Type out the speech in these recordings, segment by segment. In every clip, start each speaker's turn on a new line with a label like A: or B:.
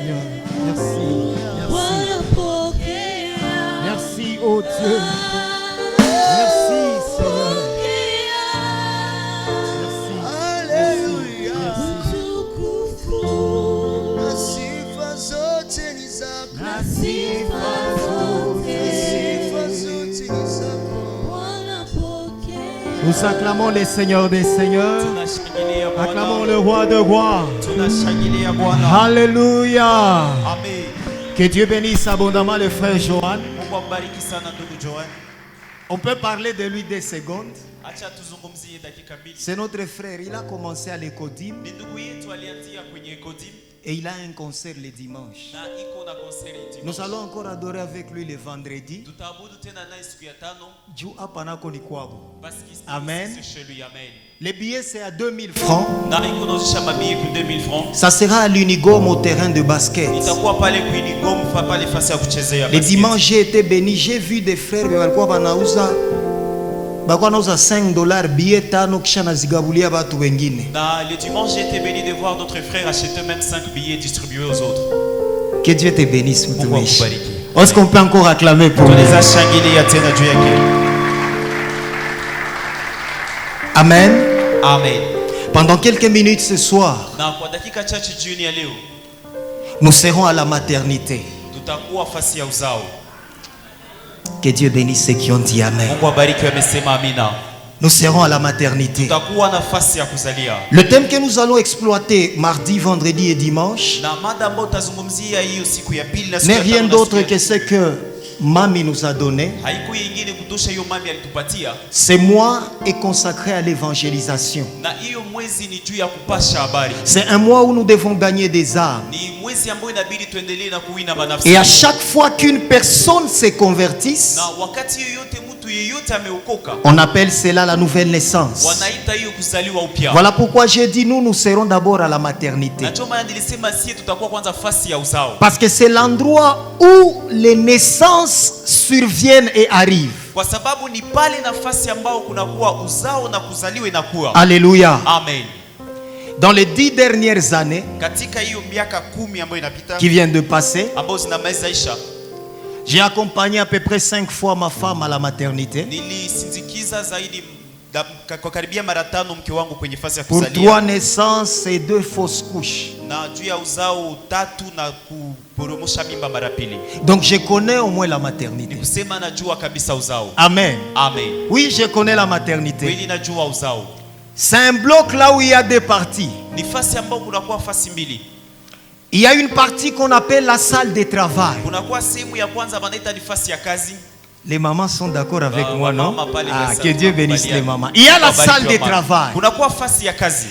A: Seigneur. Merci. Merci, oh Dieu. Merci, Seigneur. Merci.
B: Alléluia.
A: Nous acclamons les seigneurs des seigneurs. Acclamons le roi de rois. Alléluia. Que Dieu bénisse abondamment le frère Johan. On peut parler de lui des secondes. C'est notre frère. Il a commencé à l'Ecodim. Et il a un concert le dimanche. Nous allons encore adorer avec lui le vendredi. Amen. Les billets c'est à 2000 francs. Ça sera à l'Unigom au terrain de basket. Le dimanche j'ai été béni. J'ai vu des frères Bakwanoza 5 $, billet tano kisha na zigabulia batu wengine.
C: Le dimanche j'ai été béni de voir d'autres frères acheter même 5 billets et distribuer aux autres.
A: Que Dieu te bénisse mtumishi. Est-ce qu'on peut encore acclamer pour lui? Amen.
C: Amen.
A: Pendant quelques minutes ce soir, nous serons à la maternité. Que Dieu bénisse ceux qui ont dit Amen. Nous serons à la maternité. Le thème que nous allons exploiter mardi, vendredi et dimanche n'est rien d'autre que ce que Mami nous a donné. Ce mois est consacré à l'évangélisation. C'est un mois où nous devons gagner des âmes. Et à chaque fois qu'une personne se convertisse, on appelle cela la nouvelle naissance. Voilà pourquoi j'ai dit nous serons d'abord à la maternité. Parce que c'est l'endroit où les naissances surviennent et arrivent. Alléluia.
C: Amen.
A: Dans les 10 dernières années qui viennent de passer, j'ai accompagné à peu près 5 fois ma femme à la maternité. Pour 3 naissances et 2 fausses couches. Donc je connais au moins la maternité. Amen.
C: Amen.
A: Oui, je connais la maternité. C'est un bloc là où il y a 2 parties. Il y a une partie qu'on appelle la salle de travail. Les mamans sont d'accord avec moi, non? Que Dieu bénisse les mamans. Il y a la salle de travail.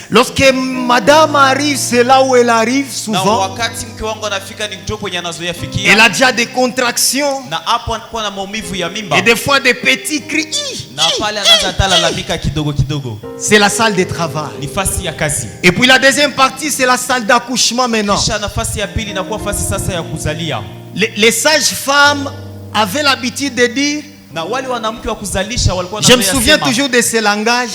A: Lorsque madame arrive, c'est là où elle arrive souvent. Elle a déjà des contractions. Et des fois des petits cris. C'est la salle de travail. Et puis la deuxième partie, c'est la salle d'accouchement maintenant. Les sages-femmes avaient l'habitude de dire, je me souviens toujours de ce langage,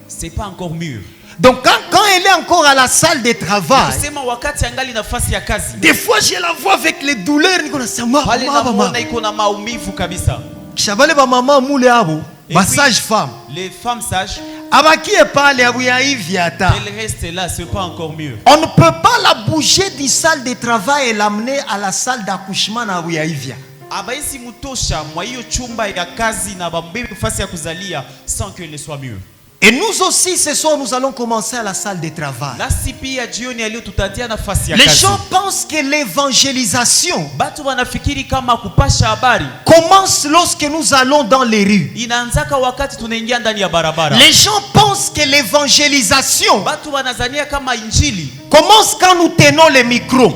C: c'est pas encore mûr.
A: Donc quand elle est encore à la salle de travail, des fois je la vois avec les douleurs.
C: Les femmes sages,
A: elle
C: reste là, c'est pas encore mûr.
A: On ne peut pas la bouger du salle de travail et l'amener à la salle d'accouchement.
C: Sans qu'elle ne soit mûre.
A: Et nous aussi ce soir nous allons commencer à la salle de travail. Les gens pensent que l'évangélisation commence lorsque nous allons dans les rues. Les gens pensent que l'évangélisation commence quand nous tenons les micros.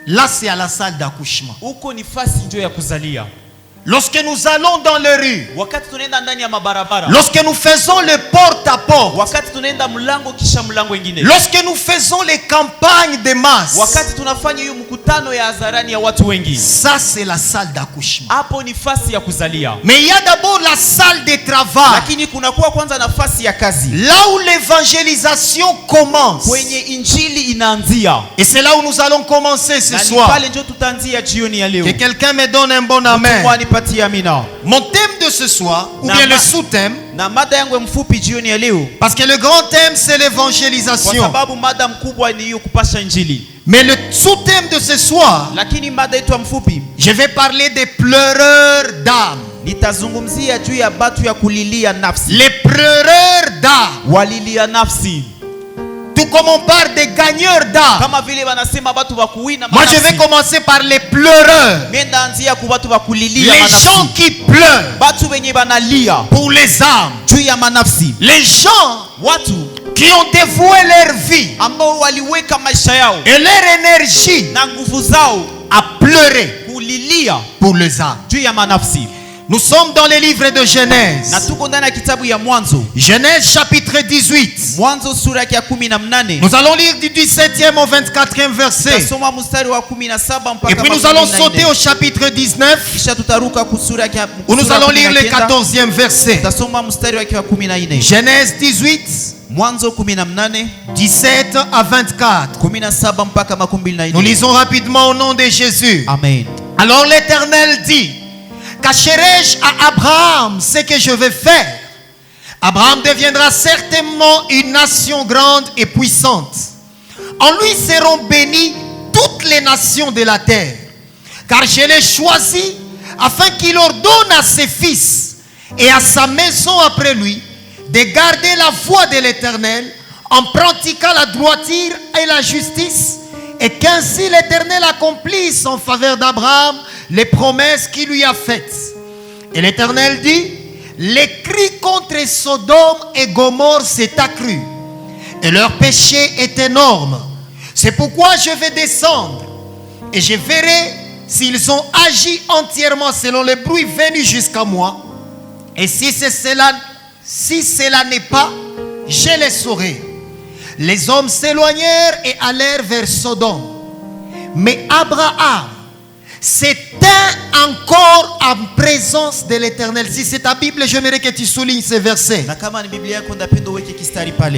A: Là c'est à la salle d'accouchement. Lorsque nous allons dans les rues, lorsque nous faisons le porte-à-porte, lorsque nous faisons les campagnes de masse,
C: mikutano ya hadharani ya watu wengi.
A: Ça c'est la salle d'accouchement.
C: Hapo ni fasi ya kuzalia.
A: Mais il y a d'abord la salle de travail.
C: Lakini kuna kuwa kwanza nafasi ya kazi.
A: Là où l'évangélisation commence.
C: Kwenye injili inaanzia.
A: Et c'est là où nous allons commencer ce soir.
C: Pale ndio tutaanzia jioni ya leo.
A: Que quelqu'un me donne un bon amen. Mon thème de ce soir, ou bien le sous-thème,
C: na mada yangu mfupi jioni ya leo,
A: parce que le grand thème c'est l'évangélisation.
C: Kwa sababu mada mkubwa ni hiyo kupasha injili.
A: Mais le sous-thème de ce soir,
C: lakini mada yetu mfupi,
A: je vais parler des pleureurs d'âme.
C: Nitazungumzia juu ya batu ya kulilia nafsi.
A: Les pleureurs d'âme.
C: Walilia nafsi.
A: Tout comme on parle des gagneurs d'âme.
C: Kama vile wanasema batu wa kuwina
A: manafsi. Moi je vais commencer par les pleureurs.
C: Menda anzia ku batu wa kulilia
A: manafsi. Les gens qui pleurent.
C: Batu wenye banalia
A: pour les âmes.
C: Juu ya manafsi.
A: Les gens
C: watu
A: qui ont dévoué leur vie
C: ambao waliweka maisha yao
A: et leur énergie
C: na nguvu zao
A: à pleurer
C: kulilia
A: pour les âmes.
C: Juu ya manafsi.
A: Nous sommes dans le livre de Genèse.
C: Na tuko ndani ya kitabu ya Mwanzo.
A: Genèse chapitre 18.
C: Mwanzo sura ya 18.
A: Nous allons lire du 17e au 24e verset.
C: Tasoma mstari wa 17 mpaka.
A: Et puis nous allons sauter au chapitre 19.
C: Kisha tutaruka ku sura ya
A: où nous allons lire le 14e verset.
C: Tasoma mstari wa 14.
A: Genèse 18.
C: Mwanzo 18
A: 17 à 24.
C: 17 mpaka 24.
A: Nous lisons rapidement au nom de Jésus.
C: Amen.
A: Alors l'Éternel dit: cacherai-je à Abraham ce que je vais faire? Abraham deviendra certainement une nation grande et puissante. En lui seront bénies toutes les nations de la terre. Car je l'ai choisi afin qu'il ordonne à ses fils et à sa maison après lui de garder la voie de l'Éternel en pratiquant la droiture et la justice, et qu'ainsi l'Éternel accomplisse en faveur d'Abraham les promesses qu'il lui a faites. Et l'Éternel dit: les cris contre Sodome et Gomorrhe s'est accru, et leur péché est énorme. C'est pourquoi je vais descendre, et je verrai s'ils ont agi entièrement selon le bruit venu jusqu'à moi. Et si cela n'est pas, je les saurai. Les hommes s'éloignèrent et allèrent vers Sodome. Mais Abraham s'éteint encore en présence de l'Éternel. Si c'est ta Bible, j'aimerais que tu soulignes ce verset.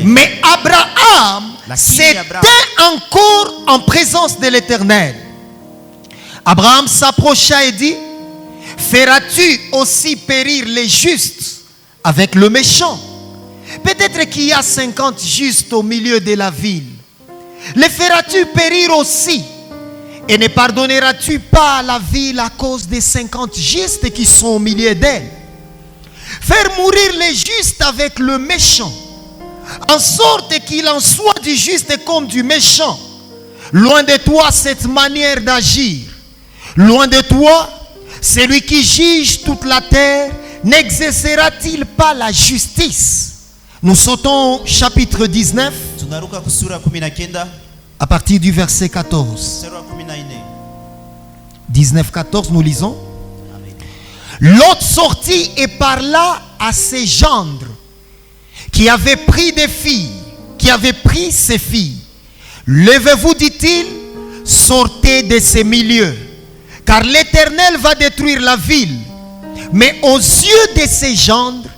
A: Mais Abraham s'éteint encore en présence de l'Éternel. Abraham s'approcha et dit: feras-tu aussi périr les justes avec le méchant? Peut-être qu'il y a 50 justes au milieu de la ville. Les feras-tu périr aussi? Et ne pardonneras-tu pas la ville à cause des 50 justes qui sont au milieu d'elle? Faire mourir les justes avec le méchant, en sorte qu'il en soit du juste comme du méchant. Loin de toi cette manière d'agir. Loin de toi, celui qui juge toute la terre, n'exercera-t-il pas la justice? Nous sautons au chapitre 19. À partir du verset 14. 19-14, nous lisons. Lot sortit et parla à ses gendres qui avaient pris des filles, qui avaient pris ses filles. Levez-vous, dit-il, sortez de ces milieux, car l'Éternel va détruire la ville. Mais aux yeux de ses gendres,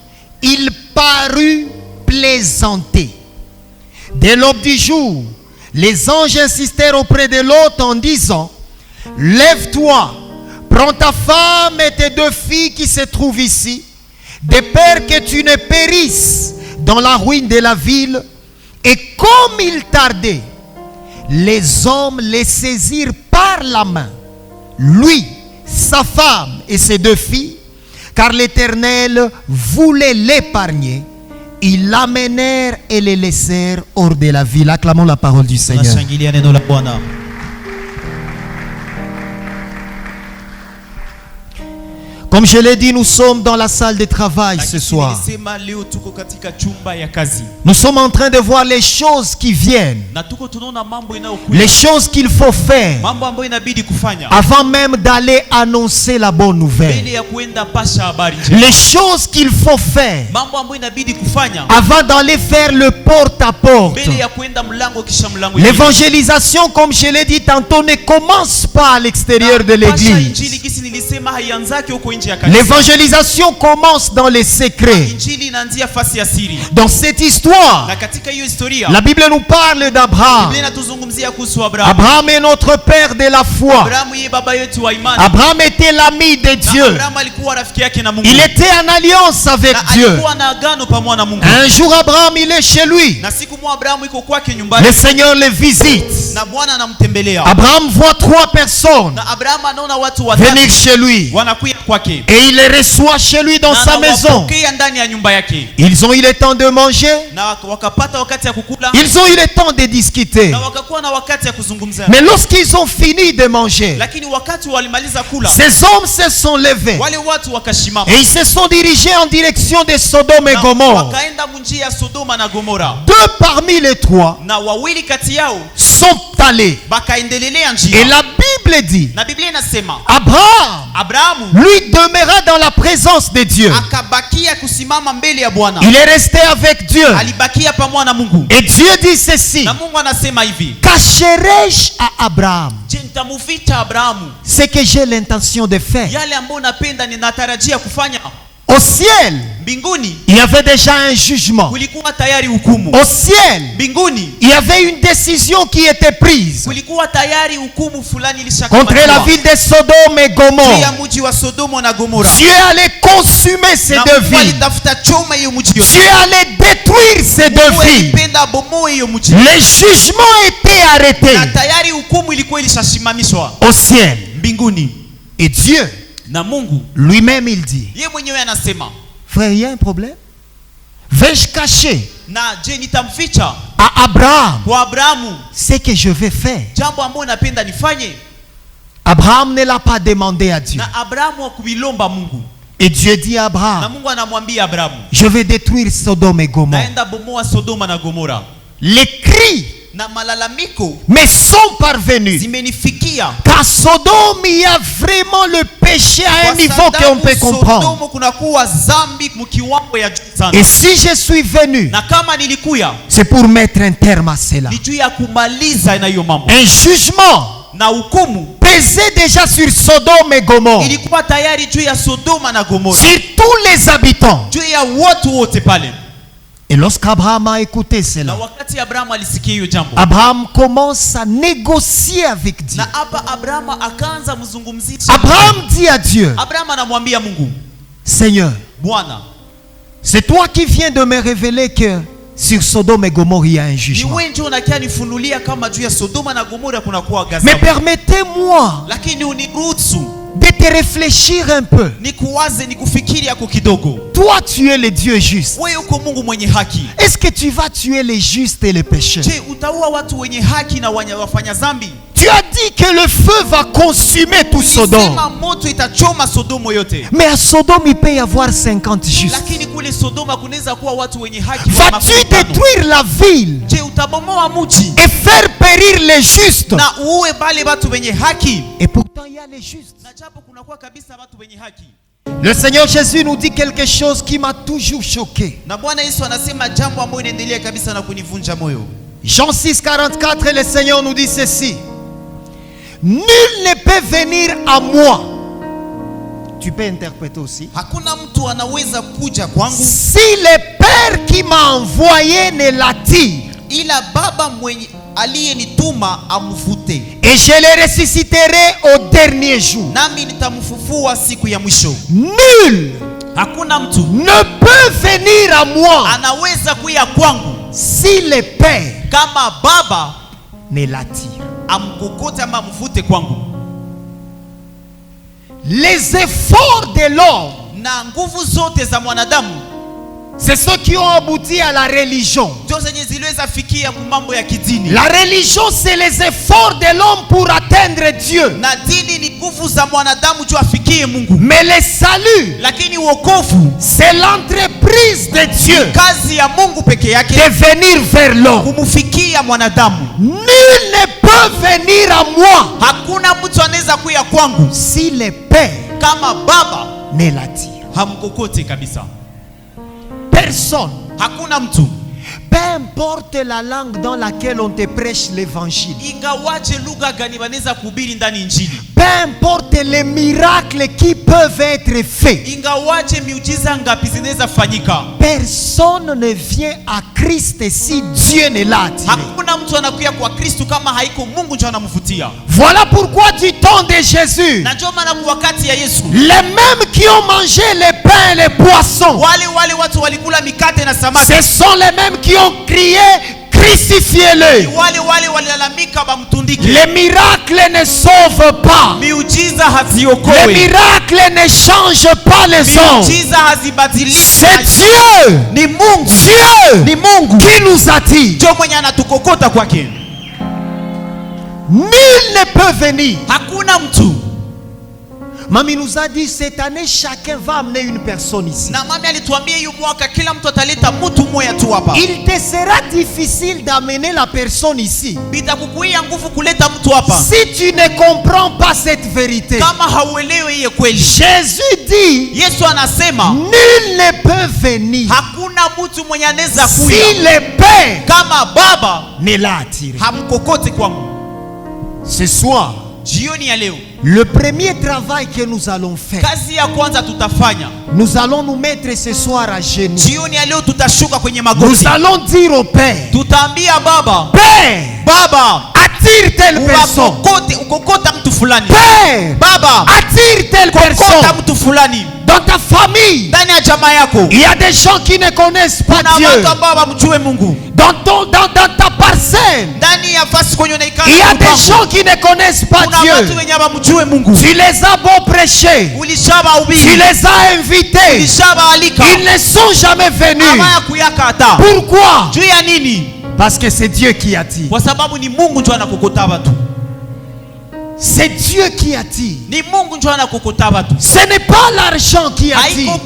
A: il parut plaisanter. Dès l'aube du jour, les anges insistèrent auprès de Lot en disant: lève-toi, prends ta femme et tes 2 filles qui se trouvent ici, de peur que tu ne périsses dans la ruine de la ville. Et comme il tardait, les hommes les saisirent par la main, lui, sa femme et ses 2 filles, car l'Éternel voulait l'épargner. Ils l'amenèrent et les laissèrent hors de la ville. Acclamons la parole du Seigneur. Comme je l'ai dit, nous sommes dans la salle de travail ce
C: Lakini
A: soir.
C: nilisema leo tuko katika chumba ya kazi.
A: Nous sommes en train de voir les choses qui viennent,
C: Na tuko tunaona mambo inayokuja.
A: les choses qu'il faut faire
C: Mambo ambayo inabidi kufanya.
A: avant même d'aller annoncer la bonne nouvelle.
C: Mbele ya kuenda pasha habari njema.
A: Les choses qu'il faut faire
C: Mambo ambayo inabidi kufanya.
A: avant d'aller faire le porte-à-porte.
C: Mbele ya kuenda mlango kisha mlango.
A: L'évangélisation, comme je l'ai dit tantôt, ne commence pas à l'extérieur de
C: Pasha injili
A: l'église.
C: kisi nilisema haianzake huko nje ya kanisa.
A: L'évangélisation commence dans les secrets.
C: Injili inaanzia fasi ya siri.
A: Dans cette histoire,
C: Na katika hiyo historia,
A: la Bible nous parle d'Abraham.
C: Biblia inatuzungumzia kuhusu Abraham.
A: Abraham est notre père de la foi.
C: Abraham yeye baba yetu wa imani.
A: Abraham était l'ami de
C: Na
A: Dieu.
C: Abraham alikuwa rafiki yake na Mungu.
A: Il était en alliance avec
C: Na
A: Dieu.
C: alikuwa na agano pamoja na Mungu.
A: Un jour, Abraham, il est chez lui.
C: Na siku moja Abraham yuko kwake nyumbani.
A: Le Seigneur le visite.
C: Na Bwana anamtembelea.
A: Abraham voit 3 personnes
C: Na Abraham anaona watu watatu
A: venir chez lui.
C: wanakuja kwake.
A: Et il les reçoit chez lui dans
C: Na
A: sa maison.
C: anawapokea ndani ya nyumba yake.
A: Ils ont eu le temps de manger.
C: Na wakapata wakati ya kukula.
A: Ils ont eu le temps de discuter.
C: Na wakakuwa na wakati ya kuzungumza.
A: Mais lorsqu'ils ont fini de manger,
C: Lakini wakati walimaliza kula,
A: ces hommes se sont levés.
C: wale watu wakashimama.
A: Et ils se sont dirigés en direction de Sodome et
C: Na
A: Gomorre.
C: wakaenda munjia ya Sodoma na Gomora.
A: 2 parmi les 3
C: Na wawili kati yao
A: sont allés.
C: bakaendelelea
A: Et
C: njia.
A: la Bible dit,
C: Na Biblia inasema
A: Abraham,
C: Abrahamu
A: lui, demeura dans la présence de Dieu.
C: akabakia kusimama mbele ya Bwana.
A: Il est resté avec Dieu.
C: Alibakia pamoja na Mungu.
A: Et Dieu dit ceci:
C: Na Mungu anasema hivi,
A: cacherai-je à Abraham
C: je nitamuficha Abrahamu
A: ce que j'ai l'intention de faire?
C: yale ambayo napenda ninatarajia kufanya.
A: Au ciel,
C: Mbinguni
A: il y avait déjà un jugement.
C: kulikuwa tayari hukumu.
A: Au ciel,
C: Mbinguni
A: il y avait une décision qui était prise
C: kulikuwa tayari hukumu fulani
A: contre la
C: ilishakamatiwa
A: ville de Sodome et
C: juu ya
A: Gomorre.
C: mji wa Sodoma na Gomora.
A: Dieu allait consumer ces
C: Na
A: 2
C: Mungu
A: villes.
C: alitafuta choma hiyo mji yote.
A: Dieu allait détruire ces 2
C: Mungu
A: villes.
C: alipenda bomoe hiyo mji.
A: Les jugements étaient arrêtés
C: Na tayari hukumu ilikuwa ilishasimamishwa
A: au ciel.
C: mbinguni.
A: Et Dieu,
C: Na Mungu
A: lui-même, il dit:
C: yeye mwenyewe anasema,
A: frère, il y a un problème. Vais-je cacher
C: na je nitamficha
A: à Abraham
C: kwa Abrahamu
A: ce que je vais faire?
C: jambo ambalo napenda nifanye?
A: Abraham ne l'a pas demandé à Dieu.
C: Na Abrahamu hakuilomba Mungu.
A: Et Dieu dit à
C: Na
A: Abraham:
C: Mungu anamwambia Abrahamu,
A: je vais détruire Sodome et Gomorre.
C: naenda bomoa Sodoma na Gomora.
A: Les cris
C: Na malalamiko
A: me sont parvenus
C: zimenifikia
A: qu'à Sodome il y a vraiment le péché à un
C: kwa
A: niveau qu'on peut
C: sababu
A: comprendre.
C: Sodoma kunakuwa zambi mkiwango ya juu sana.
A: Et si je suis venu,
C: Na kama nilikuya
A: c'est pour mettre un terme à cela.
C: ni juu ya kumaliza na hiyo mambo.
A: Un jugement
C: Na hukumu
A: pesait déjà sur Sodome et Gomorre,
C: ilikuwa tayari juu ya Sodoma na Gomora,
A: sur tous les habitants.
C: juu ya watu wote pale.
A: Et lorsqu'Abraham a écouté
C: Na
A: cela,
C: wakati Abrahamu alisikia hiyo jambo,
A: Abraham commence à négocier avec Dieu.
C: na hapa Abrahamu akaanza mzungumzisha.
A: Abraham dit à Dieu:
C: Abrahamu anamwambia Mungu,
A: Seigneur,
C: Bwana,
A: c'est toi qui viens de me révéler que sur Sodome et Gomorre il y a un
C: ni
A: jugement.
C: wewe ndio unakia nifunulia kama juu ya Sodoma na Gomora kunakuwa
A: Mais
C: ghadhabu.
A: permettez-moi
C: Lakini uniruhusu
A: de te réfléchir un peu.
C: nikuwaze, nikufikiri yako kidogo.
A: Toi, tu es le Dieu juste.
C: Wewe uko Mungu mwenye haki.
A: Est-ce que tu vas tuer les justes et les pécheurs?
C: Je, utaua watu wenye haki na wafanya dhambi?
A: Tu as dit que le feu va consumer tout Sodome.
C: Ulisema moto itachoma Sodomo yote.
A: Mais à Sodome, il peut y avoir 50 justes.
C: Lakini kule Sodoma kunaweza kuwa watu wenye haki wa
A: Vas-tu
C: makumi tano.
A: détruire la ville
C: Je, utabomoa mji
A: et faire périr les justes?
C: na uue bale watu wenye haki?
A: Et pourtant, il y a les justes.
C: Na japo kunakuwa kabisa watu wenye haki.
A: Le Seigneur Jésus nous dit quelque chose qui m'a toujours choqué.
C: Na Bwana Yesu anasema jambo ambalo inaendelea kabisa na kunivunja moyo.
A: Jean 6,44, le Seigneur nous dit ceci: nul ne peut venir à moi. Tu peux interpréter aussi.
C: Hakuna mtu anaweza kuja kwangu
A: Si le Père qui m'a envoyé ne l'attire,
C: ila Baba mwenye aliyenituma amvute,
A: et je le ressusciterai au dernier jour.
C: nami nitamfufua siku ya mwisho.
A: Nul
C: Hakuna mtu
A: ne peut venir à moi
C: anaweza kuja kwangu
A: si le Père
C: kama Baba
A: ne l'attire.
C: amkokote ama amvute kwangu.
A: Les efforts de l'homme
C: Na nguvu zote za mwanadamu
A: C'est ceux qui ont abouti à la religion. La religion, c'est les efforts de l'homme pour atteindre Dieu. Mais le salut, c'est l'entreprise de Dieu de venir vers l'homme. Nul ne peut venir à moi si le Père ne l'attire. Personne. Peu importe la langue dans laquelle on te prêche l'évangile. Peu importe les miracles qui peuvent être faits. Personne ne vient à Christ si Dieu ne l'a attiré. Voilà pourquoi du temps de Jésus, les mêmes qui ont mangé les pains et les poissons, ce sont les mêmes qui ont crié, crucifiez-le. Les miracles ne sauvent pas. Les miracles ne changent pas les hommes. C'est Dieu, Dieu qui nous attire. Nul ne peut venir. Mami nous a dit cette année chacun va amener une personne ici. Il te sera difficile d'amener la personne ici si tu ne comprends pas cette vérité. Jésus dit nul ne peut venir si le Père ne l'a attiré. Ce soir, le premier travail que nous allons faire, nous allons nous mettre ce soir à genoux. Nous allons dire au Père, Père, attire telle personne. Père, attire telle personne. Dans ta famille, il y a des gens qui ne connaissent pas Dieu. Dans ta parcelle, il y a des gens qui ne connaissent pas Dieu. Tu les as beau prêcher, tu les as invités, ils ne sont jamais venus. Pourquoi? Parce que c'est Dieu qui attire. C'est Dieu qui attire. Ce n'est pas l'argent qui attire.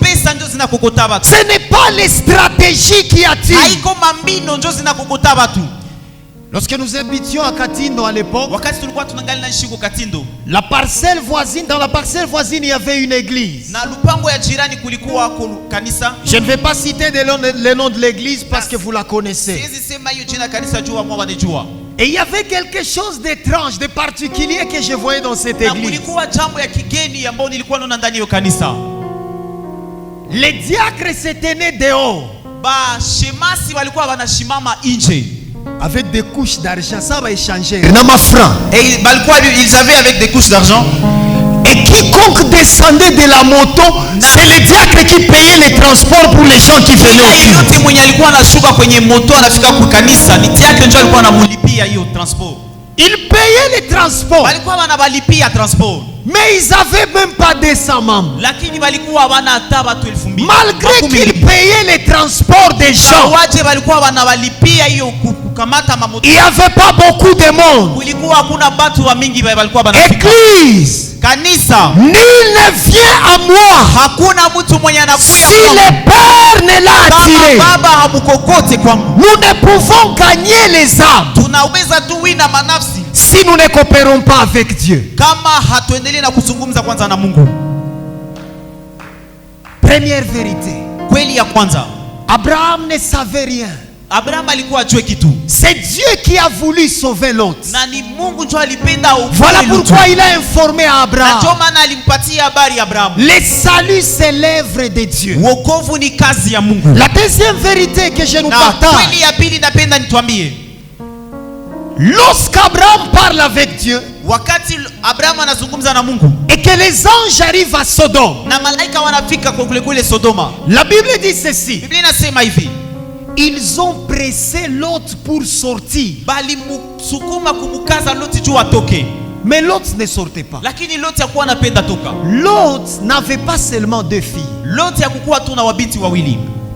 A: Ce n'est pas les stratégies qui attirent. Lorsque nous habitions à Katindo à l'époque, la parcelle voisine, dans la parcelle voisine, il y avait une église. Je ne vais pas citer le nom de l'église parce que vous la connaissez. Et il y avait quelque chose d'étrange, de particulier que je voyais dans cette église. Les diacres se tenaient dehors avec des couches d'argent, ça va échanger.
B: Et ils avaient avec des couches d'argent.
A: Et quiconque descendait de la moto, c'est le diacre qui payait les transports pour les gens qui venaient au culte. Il payait les transports. Mais ils n'avaient même pas 200 membres. Malgré qu'ils payaient les transports des gens, il n'y avait pas beaucoup de monde. Église, nul ne vient à moi si le Père ne l'a attiré. Nous ne pouvons gagner les âmes si nous ne coopérons pas avec Dieu. Première vérité, Abraham ne savait rien. C'est Dieu qui a voulu sauver Lot. Voilà pourquoi il a informé à Abraham. Le salut, c'est l'œuvre de Dieu. La deuxième vérité que je nous partage, lorsqu'Abraham parle avec Dieu et que les anges arrivent à Sodome, la Bible dit ceci: ils ont pressé Lot pour sortir, mais Lot ne sortait pas. Lot n'avait pas seulement 2 filles.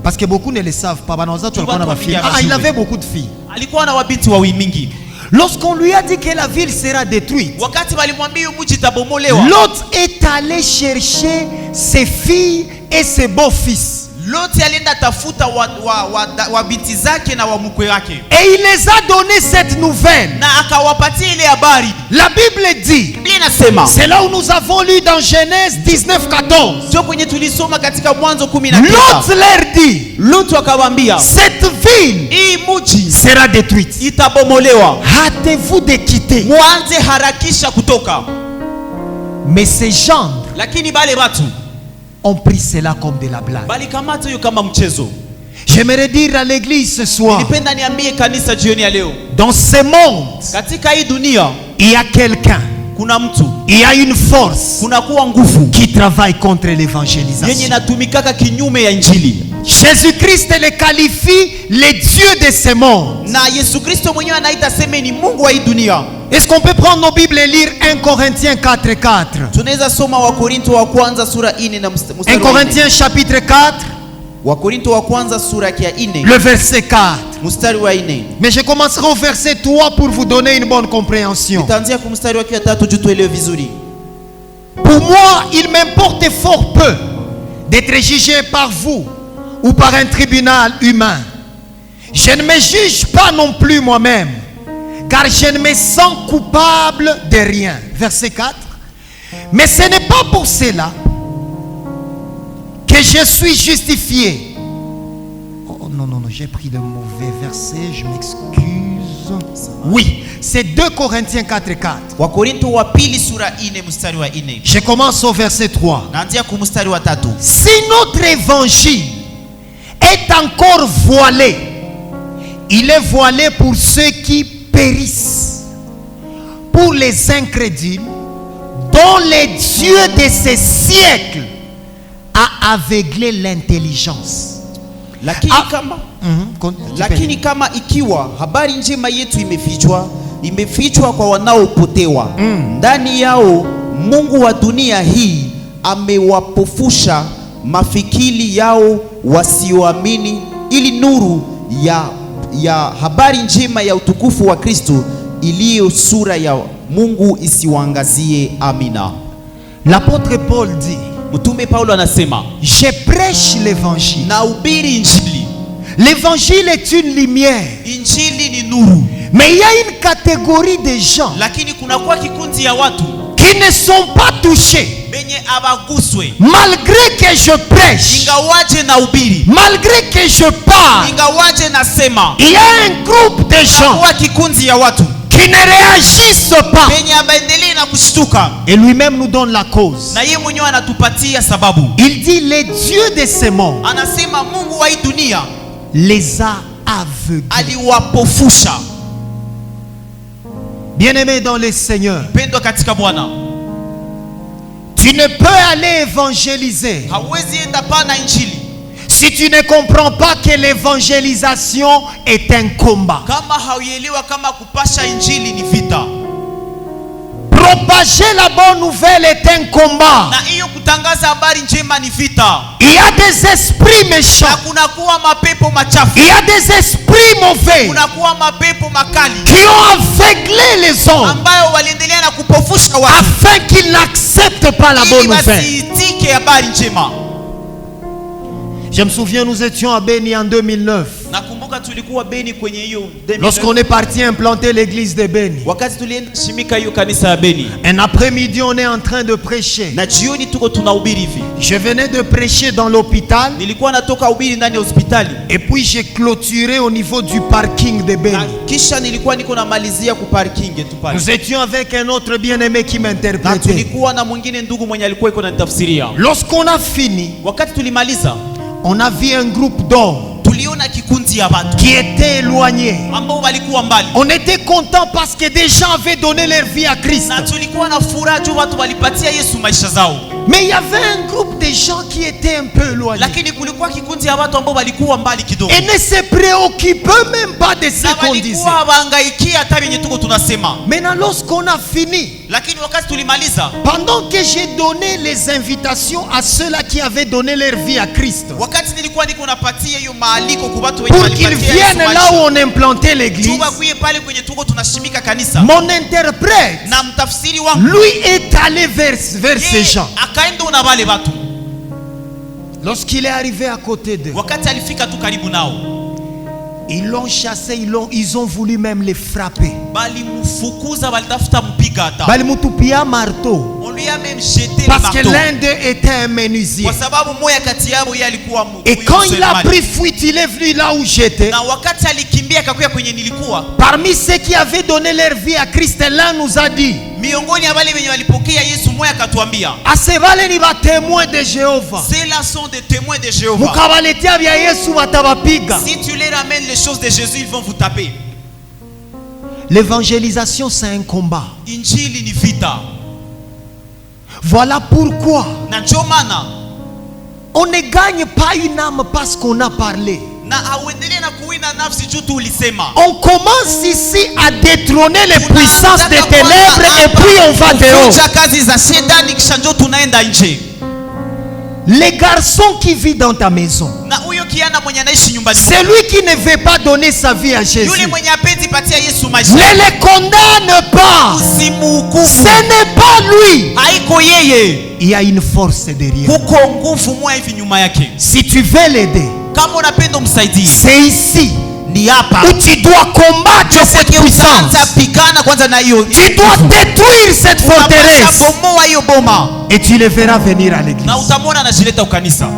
A: Parce que beaucoup ne le savent pas.
C: Ah,
A: Il avait beaucoup de filles.
C: Alikuwa na wabinti wa mingi.
A: Lorsqu'on lui a dit que la ville sera détruite,
C: Wakati walimwambia mji utabomolewa,
A: Lot est allé chercher ses filles et ses beaux-fils.
C: Loti alienda tafuta wa binti zake na wa mkwe wake.
A: Et il les a donné cette nouvelle.
C: Na akawapatia ile habari.
A: La Bible dit, c'est là où nous avons lu dans Genèse 19:14.
C: Sio kwenye tulisoma katika Mwanzo 19.
A: Lot leur dit,
C: Lot akawaambia,
A: cette ville
C: hii mji
A: sera détruite.
C: itabomolewa.
A: Hâtez-vous de quitter.
C: Mwanze harakisha kutoka.
A: Mais ces gens
C: Lakini bale watu
A: ont pris cela comme de la blague.
C: bali kamata hiyo kama mchezo.
A: J'aimerais dire à l'église ce soir,
C: Nipenda niambie kanisa jioni ya leo,
A: dans ce monde,
C: katika hii dunia
A: il y a quelqu'un,
C: kuna mtu,
A: il y a une force
C: kuna kuwa nguvu
A: qui travaille contre
C: yenye
A: l'évangélisation.
C: natumikaka kinyume ya injili.
A: Jésus-Christ le qualifie le Dieu de ce monde.
C: Na Yesu Kristo mwenyewe anaita sema ni Mungu wa hii dunia.
A: Est-ce qu'on peut prendre nos Bibles et lire 1 Corinthiens 4:4?
C: Tunaweza soma wa Korinto wa kwanza sura 4 na mstari
A: 1 Corinthiens chapitre 4,
C: wa Korinto wa kwanza sura ya 4
A: le verset 4.
C: mstari wa 4.
A: Mais je commencerai au verset 3 pour vous donner une bonne compréhension.
C: Tutaanzia kwa mstari wa 3 juu tuelewe vizuri.
A: Pour moi, il m'importe fort peu d'être jugé par vous ou par un tribunal humain. Je ne me juge pas non plus moi-même, car je ne me sens coupable de rien. Verset 4. Mais ce n'est pas pour cela que je suis justifié. Oh non, j'ai pris le mauvais verset, je m'excuse. Oui, c'est 2 Corinthiens 4:4.
C: Wa Korinto wa pili sura 4 mstari wa 4.
A: Je commence au verset 3.
C: Naanzia kwa mstari wa 3.
A: Si notre évangile est encore voilé, il est voilé pour ceux qui périssent, pour les incrédules, dont le Dieu de ces siècles a aveuglé l'intelligence.
C: Lakini kama ikiwa habari njema yetu imefichwa kwa wanaopotewa, ndani yao Mungu wa dunia hii amewapofusha mafikiri yao wasioamini, ili nuru ya habari njema ya utukufu wa Kristo iliyo sura ya Mungu isiwaangazie. Amina.
A: L'apôtre Paul dit,
C: Mtume Paulo anasema,
A: je prêche l'évangile.
C: na ubiri injili.
A: L'évangile est une lumière.
C: Injili ni nuru.
A: Mais il y a une catégorie de gens
C: Lakini kuna kwa kikundi ya watu
A: qui ne sont pas touchés.
C: benye abaguswe.
A: Malgré que je prêche,
C: Ingawaje na ubiri,
A: malgré que je parle,
C: ingawaje na sema,
A: il y a un groupe de gens
C: kwa kikundi ya watu
A: qui ne réagissent pas.
C: benye abaendelee na kushtuka.
A: Et lui-même nous donne la cause.
C: Na yeye mwenyewe anatupatia sababu.
A: Il dit, les dieux de ce monde
C: Anasema Mungu wa hii dunia
A: les a aveuglés.
C: aliwapofusha.
A: Bien-aimés dans le Seigneur,
C: Pendo katika Bwana,
A: tu ne peux aller évangéliser
C: hauwezi enda pana injili
A: si tu ne comprends pas que l'évangélisation est un combat.
C: kama hauelewa kama kupasha injili ni vita.
A: Propager la bonne nouvelle est un combat.
C: Na hiyo kutangaza habari njema ni vita.
A: Il y a des esprits
C: Na
A: méchants.
C: kunakuwa mapepo machafu.
A: Il y a des esprits mauvais
C: Kunakuwa mapepo makali
A: qui ont aveuglé les hommes
C: ambayo waliendelea na kupofusha watu
A: afin qu'ils n'acceptent pas la bonne
C: ili
A: nouvelle.
C: wasiitike habari njema.
A: Je me souviens, nous étions à Béni en 2009.
C: Nakumbuka tulikuwa Beni kwenye hiyo 2009.
A: Lorsqu'on est parti implanter l'église de Béni.
C: Wakati tulienda shimika hiyo kanisa ya Beni.
A: Un après-midi, on est en train de prêcher.
C: Na jioni tuko tunahubiri hivi.
A: Je venais de prêcher dans l'hôpital.
C: Nilikuwa natoka hubiri ndani ya hospitali.
A: Et puis j'ai clôturé au niveau du parking de
C: Na
A: Béni.
C: kisha nilikuwa niko namalizia ku parking tu pale.
A: Nous étions avec un autre bien-aimé qui
C: Na
A: m'interprétait.
C: tulikuwa na mwingine ndugu mwenye alikuwa iko anatafsiria.
A: Lorsqu'on a fini,
C: Wakati tulimaliza,
A: on a vu un groupe d'hommes
C: tuliona kikundi ya watu
A: qui étaient éloignés.
C: ambao walikuwa mbali.
A: On était content parce que des gens avaient donné leur vie à Christ.
C: Na tulikuwa na furaha juu watu walipatia Yesu maisha zao.
A: Mais il y avait un groupe de gens qui étaient un peu éloignés.
C: lakini kulikuwa kikundi ya watu ambao walikuwa mbali kidogo.
A: Et ne se préoccupaient même pas de ce qu'on disait.
C: Walikuwa wahangaikia hata yenye tuko tunasema.
A: Maintenant, lorsqu'on a fini,
C: Lakini wakati tulimaliza,
A: pendant que j'ai donné les invitations à ceux-là qui avaient donné leur vie à Christ,
C: wakati nilikuwa niko napatia hiyo maaliko kwa watu wenye
A: pour qu'ils
C: walipatia
A: viennent là où on implantait l'église,
C: Tuba kuye pale kwenye tuko tunashimika kanisa.
A: mon interprète,
C: Na mtafsiri wangu,
A: lui, est allé vers ces gens.
C: akaenda na wale watu.
A: Lorsqu'il est arrivé à côté d'eux,
C: Wakati alifika tu karibu nao,
A: ils l'ont chassé, ils ont voulu même les frapper.
C: bali mfukuza, walitafuta mpiga hata.
A: Bali mutupia marteau.
C: On lui a même jeté le
A: Parce que
C: marteau.
A: l'un d'eux était un menuisier.
C: Kwa sababu moja kati yao yeye alikuwa
A: Et quand il a pris fuite, il est venu là où j'étais.
C: na wakati alikimbia akakuja kwenye nilikuwa,
A: Parmi ceux qui avaient donné leur vie à Christ, l'un nous a dit,
C: miongoni ya wale wenye walipokea Yesu, moja akatuambia,
A: Asevale ni ba témoins de Jéhovah.
C: ceux-là sont des témoins de Jéhovah.
A: Mukabaletea vya Yesu watawapiga.
C: Si tu leur ramènes les choses de Jésus, ils vont vous taper.
A: L'évangélisation, c'est un combat.
C: Injili ni vita.
A: Voilà pourquoi
C: Na ndio maana
A: on ne gagne pas une âme parce qu'on a parlé.
C: na auendelee na kuwina nafsi juu tu ulisema.
A: On commence ici à détrôner les puissances des ténèbres et puis on va dehors.
C: Kucha kazi za shetani kisha ndio tunaenda nje.
A: Les garçons qui vivent dans ta maison,
C: Na huyo kiana mwenye anaishi nyumbani,
A: celui qui ne veut pas donner sa vie à Jésus,
C: yule mwenye apendi patia Yesu maisha,
A: ne le condamne pas.
C: usimuhukumu.
A: Ce n'est pas lui.
C: Haiko yeye,
A: Il y a une force derrière.
C: kuko nguvu moja hivi nyuma yake.
A: Si tu veux l'aider,
C: Kama unapenda umsaidie,
A: c'est ici
C: ni hapa
A: où tu dois combattre cette puissance.
C: pigana kwanza na hiyo.
A: Tu dois détruire cette forteresse.
C: Bomoa hiyo boma
A: Et tu le verras venir à l'église.
C: na utamwona anajileta ukanisa.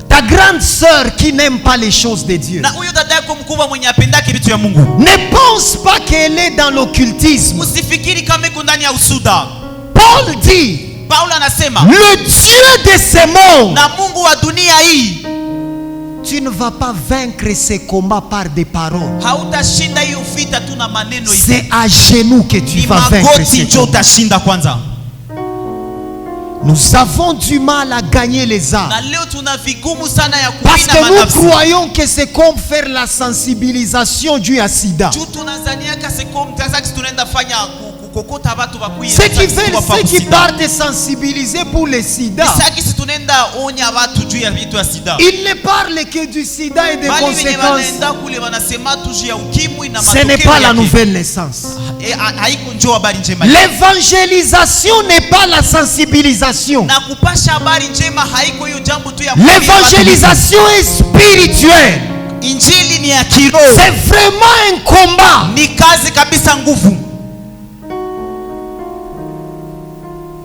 A: Ta grande sœur qui n'aime pas les choses de Dieu,
C: Na huyo dada yako mkubwa mwenye apendaki vitu ya Mungu,
A: ne pense pas qu'elle est dans l'occultisme.
C: usifikiri kama iko ndani ya usuda.
A: Paul dit,
C: Paulo anasema,
A: le Dieu de ce monde,
C: na Mungu wa dunia hii
A: tu ne vas pas vaincre ces combats par des paroles.
C: hautashinda hiyo vita tu na maneno hivi.
A: C'est à genoux que tu
C: Ni
A: vas vaincre
C: magoti
A: ces
C: ndio
A: combats.
C: utashinda kwanza.
A: Nous avons du mal à gagner les âmes.
C: Na leo tuna vigumu sana ya
A: Parce
C: kuwina
A: que nous
C: manafsi.
A: croyons que c'est comme faire la sensibilisation dû à sida.
C: Juu tunazaniaka sekom tazaki tunaenda fanya kukokota watu wakuye.
A: Ceux qui partent sensibiliser pour le sida,
C: Saki si tunaenda onya watu juu ya vitu ya sida.
A: ils ne parlent que du sida et des
C: Bali wenye
A: conséquences.
C: wanaenda kule wanasema tu juu ya ukimwi na
A: Ce n'est
C: matokeo
A: pas la
C: yake.
A: nouvelle naissance.
C: Haiko njoo habari njema.
A: L'évangélisation n'est pas la sensibilisation.
C: Na kupasha habari njema haiko hiyo jambo tu ya kuambia watu.
A: L'évangélisation est spirituelle.
C: Injili ni ya kiroho.
A: C'est vraiment un combat.
C: Ni kazi kabisa, nguvu.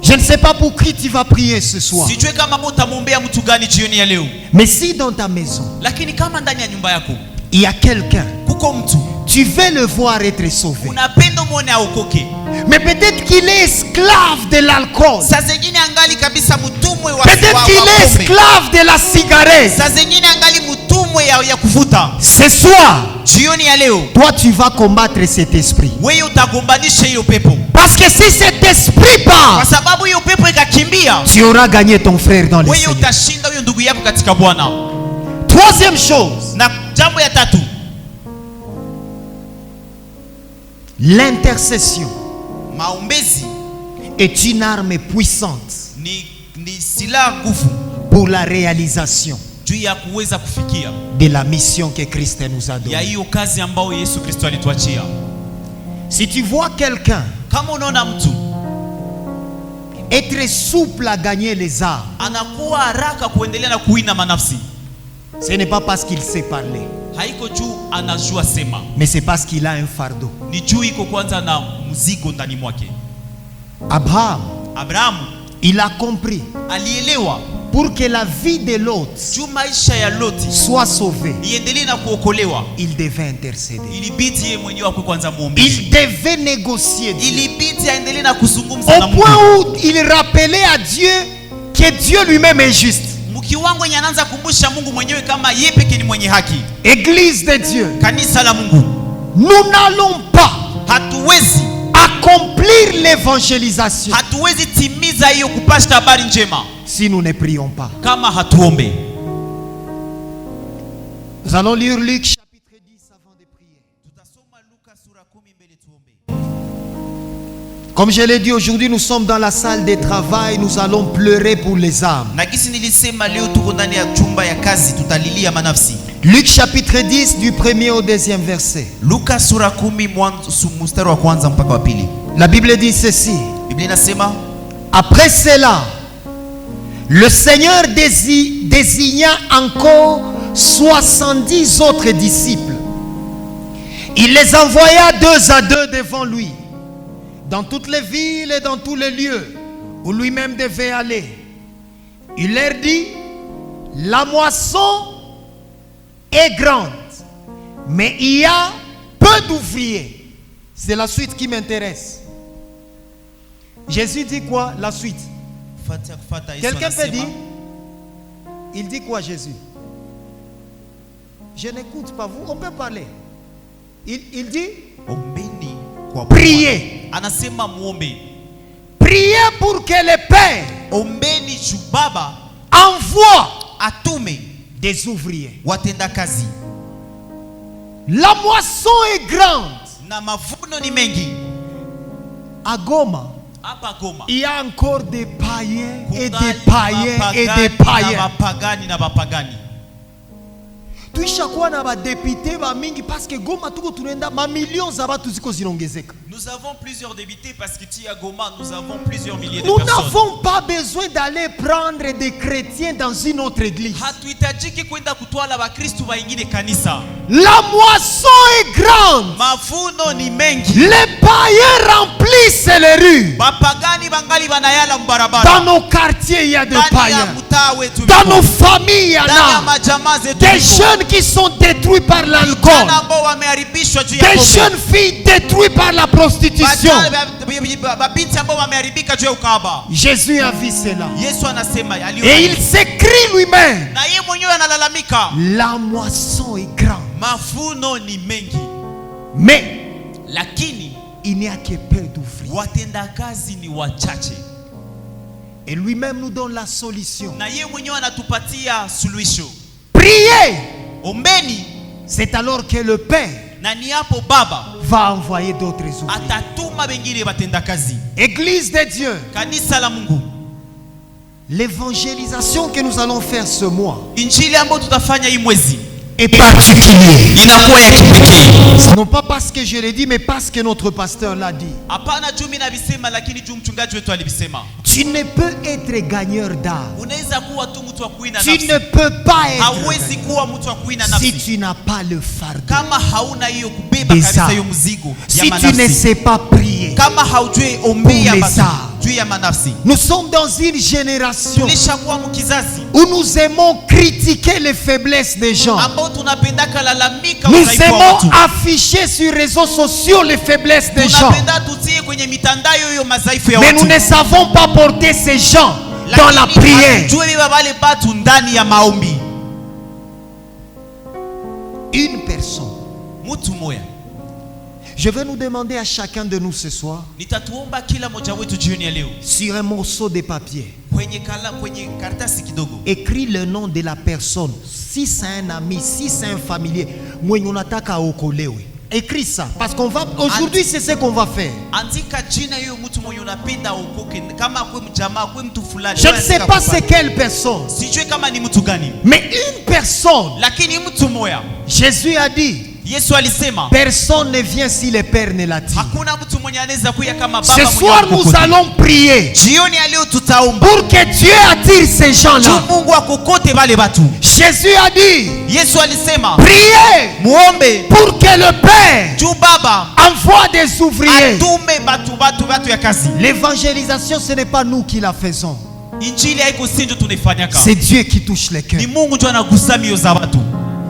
A: Je ne sais pas pour qui tu vas prier ce soir.
C: Sijue kama mtamwombea mtu gani jioni ya leo.
A: Mais si dans ta maison,
C: Lakini kama ndani ya nyumba yako
A: il y a quelqu'un,
C: kuko mtu
A: tu veux le voir être sauvé.
C: unapenda muone aokoke.
A: Mais peut-être qu'il est esclave de l'alcool.
C: Saa zingine angali kabisa mtumwe wa
A: Peut-être qu'il est
C: pombe.
A: esclave de la cigarette.
C: Saa zingine angali mtumwe ya kuvuta.
A: Ce soir,
C: Jioni ya leo
A: toi tu vas combattre cet esprit.
C: wewe utagombanisha hiyo pepo.
A: Parce que si cet esprit
C: Kwa
A: part,
C: sababu hiyo pepo ikakimbia,
A: tu auras gagné ton frère dans le
C: wewe
A: Seigneur.
C: utashinda huyo ndugu yako katika Bwana.
A: Troisième chose,
C: Na jambo ya tatu,
A: l'intercession
C: maombezi
A: est une arme puissante
C: ni silaha nguvu
A: pour la réalisation
C: juu ya kuweza kufikia
A: de la mission que Christ nous a
C: ya
A: donnée.
C: hiyo kazi ambayo Yesu Kristo alituachia.
A: Si tu vois quelqu'un
C: Kama unaona mtu
A: être souple à gagner les âmes,
C: anakuwa haraka kuendelea na kuwina manafsi,
A: ce n'est pas parce qu'il sait parler,
C: haiko juu anajua sema,
A: mais c'est parce qu'il a un fardeau.
C: ni juu iko kwanza na mzigo ndani mwake.
A: Abraham,
C: Abrahamu
A: il a compris,
C: alielewa
A: pour que la vie de l'autre
C: juu maisha ya Loti
A: soit sauvée,
C: iendelee na kuokolewa,
A: il devait intercéder.
C: ilibidi yeye mwenyewe akwe kwanza muombeshi.
A: Il devait négocier Dieu.
C: Ilibidi aendelee na kuzungumza na
A: Au
C: Mungu.
A: point où il rappelait à Dieu que Dieu lui-même est juste.
C: Mkiwango yenye anaanza kukumbusha Mungu mwenyewe kama yeye pekee ni mwenye haki.
A: Église de Dieu,
C: Kanisa la Mungu,
A: nous n'allons pas
C: hatuwezi
A: à accomplir l'évangélisation
C: hatuwezi timiza hiyo kupasha habari njema
A: si nous ne prions pas.
C: kama hatuombe.
A: Nous allons lire Luc chapitre 10 avant de prier.
C: Tutasoma Luka sura 10 mbele tuombe.
A: Comme je l'ai dit, aujourd'hui nous sommes dans la salle de travail, nous allons pleurer pour les âmes.
C: Na kisi nilisema leo tuko ndani ya chumba ya kazi, tutalilia manafsi.
A: Luc chapitre 10 du 1er au 2e verset.
C: Luka sura 10 mwanzo mstari wa kwanza mpaka wa pili.
A: La Bible dit ceci.
C: Biblia inasema,
A: après cela, le Seigneur désigna encore 70 autres disciples. Il les envoya 2 à 2 devant lui, dans toutes les villes et dans tous les lieux où lui-même devait aller. Il leur dit, la moisson est grande, mais il y a peu d'ouvriers. C'est la suite qui m'intéresse. Jésus dit quoi? La suite. Quelqu'un peut dire? Il dit quoi Jésus? Je n'écoute pas vous, on peut parler. Il dit priez.
C: Anasema muombe.
A: Priez pour que le Père
C: Ombeni jubaba
A: envoie
C: atume
A: des ouvriers.
C: watenda kazi.
A: La moisson est grande.
C: Na mavuno ni mengi.
A: À Goma,
C: Hapa Goma
A: il y a encore des païens et
C: kungali
A: des païens et des
C: mapagani
A: païens.
C: na bapagani na bapagani.
A: Tuishakuwa na badepite ba mingi parce que Goma tuko tunaenda ma millions za batu ziko zinaongezeka.
C: Nous avons plusieurs députés parce que à Goma nous avons plusieurs milliers de
A: Nous
C: personnes.
A: n'avons pas besoin d'aller prendre des chrétiens dans une autre église.
C: Hatuhitajiki kwenda kutwala Wakristo waingine kanisa.
A: La moisson est grande.
C: Mavuno ni mengi.
A: Les païens remplissent les rues.
C: Bapagani bangali banayala
A: Dans
C: mbarabara.
A: nos quartiers, il y a des
C: Ndani ya
A: païens.
C: mtaa wetu
A: Dans
C: viko.
A: nos familles, il y en
C: Ndani ya
A: a.
C: majamaa zetu
A: Des
C: viko.
A: jeunes qui sont détruits par l'alcool.
C: Vijana ambao wameharibishwa juu ya
A: Des
C: pombe.
A: jeunes filles détruites par la prostitution.
C: Babinti ambao wameharibika juu ya ukahaba.
A: Jésus a vu cela.
C: Yesu anasema
A: Et il s'écrit lui-même.
C: na yeye mwenyewe analalamika,
A: La moisson est grande.
C: mavuno ni mengi,
A: Mais
C: lakini
A: il n'y a que peu d'ouvriers.
C: watenda kazi ni wachache.
A: Et lui-même nous donne la solution.
C: Na yeye mwenyewe anatupatia suluhisho.
A: Priez.
C: Ombeni,
A: C'est alors que le Père
C: na ni hapo Baba
A: va envoyer d'autres ouvriers.
C: atatuma wengine watenda kazi.
A: Église de Dieu,
C: Kanisa la Mungu,
A: l'évangélisation que nous allons faire ce mois
C: injili ambayo tutafanya hii mwezi
A: est particulière.
C: inakuwa ya kipekee.
A: Non pas parce que je l'ai dit, mais parce que notre pasteur l'a dit.
C: Hapana juu mimi navisema, lakini juu mchungaji wetu alivisema.
A: Tu ne peux être gagneur d'âme.
C: Unaweza kuwa tu mtu wa kuina
A: Tu
C: nafsi.
A: ne peux pas être
C: Hauwezi kuwa mtu wa kuina
A: si
C: nafsi
A: tu n'as pas le fardeau.
C: kama hauna hiyo kubeba
A: Des
C: kabisa
A: âmes.
C: hiyo mzigo ya
A: Si tu ne
C: manafsi.
A: sais pas prier.
C: Kama haujui ombea
A: Pour les
C: basi
A: âmes.
C: juu ya manafsi.
A: Nous sommes dans une génération
C: Tulishakuwa mkizazi
A: où nous aimons critiquer les faiblesses des gens.
C: ambao tunapendaka lalamika
A: Nous
C: udhaifu wa
A: aimons
C: watu.
A: afficher sur les réseaux sociaux les faiblesses des gens.
C: Tunapenda tutie kwenye mitandao hiyo madhaifu ya
A: Mais
C: watu.
A: nous ne savons pas porter ces gens dans la
C: Lakini
A: prière.
C: hatujui beba wale batu ndani ya maombi.
A: Une personne.
C: Mtu moya.
A: Je vais nous demander à chacun de nous ce soir,
C: Nitatuomba kila moja wetu jioni ya leo
A: sur un morceau de papier,
C: kwenye karatasi kidogo.
A: écris le nom de la personne. Si c'est un ami, si c'est un familier, mwenye unataka aokolewe. Écris ça, parce qu'on va aujourd'hui c'est ce qu'on va faire.
C: Andika jina hiyo mtu mwenye unapenda ukoke, kama kwa mjamaa, kwa mtu fulani.
A: Je ne sais pas c'est quelle personne,
C: Sijui kama ni mtu gani.
A: mais une personne.
C: Lakini mtu moya.
A: Jésus a dit,
C: Yesu alisema
A: personne ne vient si le Père ne l'attire.
C: hakuna mtu mwenye anaweza kuja kama baba
A: Ce
C: mwenye
A: soir nous
C: akokote.
A: allons prier
C: Jioni ya leo tutaomba
A: pour que Dieu attire ces gens-là.
C: juu Mungu akokote wale batu.
A: Jésus a dit,
C: Yesu alisema
A: priez
C: muombe
A: pour que le Père
C: juu Baba
A: envoie des ouvriers.
C: atume batu ya kazi.
A: L'évangélisation, ce n'est pas nous qui la faisons.
C: Injili haiko sinjo tunaifanyaka.
A: C'est Dieu qui touche les cœurs.
C: Ni Mungu ndio anagusa mioyo za watu.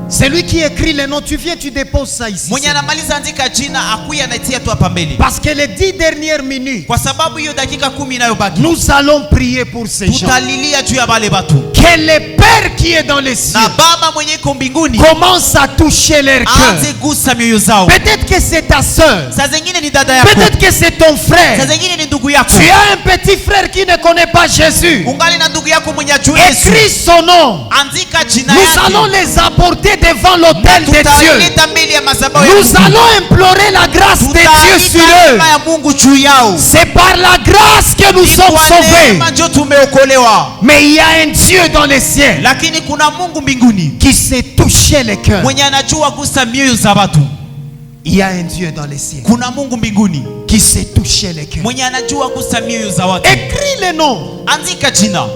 A: C'est lui qui écrit les noms. Tu viens, tu déposes ça ici.
C: Mwenye anamaliza andika jina akuya anaitia tu hapa mbele.
A: Parce que les 10 dernières minutes,
C: Kwa sababu hiyo dakika 10 inayobaki
A: nous allons prier pour ces gens.
C: tutalilia juu ya wale watu.
A: Que le Père Père qui est dans les cieux
C: na Baba mwenye iko mbinguni
A: commence à toucher leur cœur.
C: anze gusa mioyo zao.
A: Peut-être que c'est ta soeur.
C: Saa zingine ni dada yako,
A: Peut-être que c'est ton
C: saa
A: frère.
C: zingine ni ndugu yako.
A: Tu as un petit frère qui ne connaît pas Jésus.
C: Ungali na ndugu yako mwenye ajui Yesu.
A: Écris son nom.
C: Andika jina
A: Nous
C: yake.
A: allons les apporter devant l'autel de Dieu.
C: Tutaileta mbele ya madhabahu ya
A: Nous
C: Mungu.
A: allons implorer la grâce de Dieu sur
C: Tutaita
A: eux.
C: neema ya Mungu juu yao.
A: C'est par la grâce que nous sommes
C: Kwa
A: sauvés.
C: neema ndio tumeokolewa.
A: Mais il y a un Dieu dans les cieux
C: Lakini kuna Mungu mbinguni
A: qui sait toucher les cœurs.
C: mwenye anajua gusa mioyo za watu.
A: Il y a un Dieu dans les cieux
C: Kuna Mungu mbinguni
A: qui sait toucher les cœurs.
C: mwenye anajua gusa mioyo za watu.
A: Écris les noms.
C: Andika jina.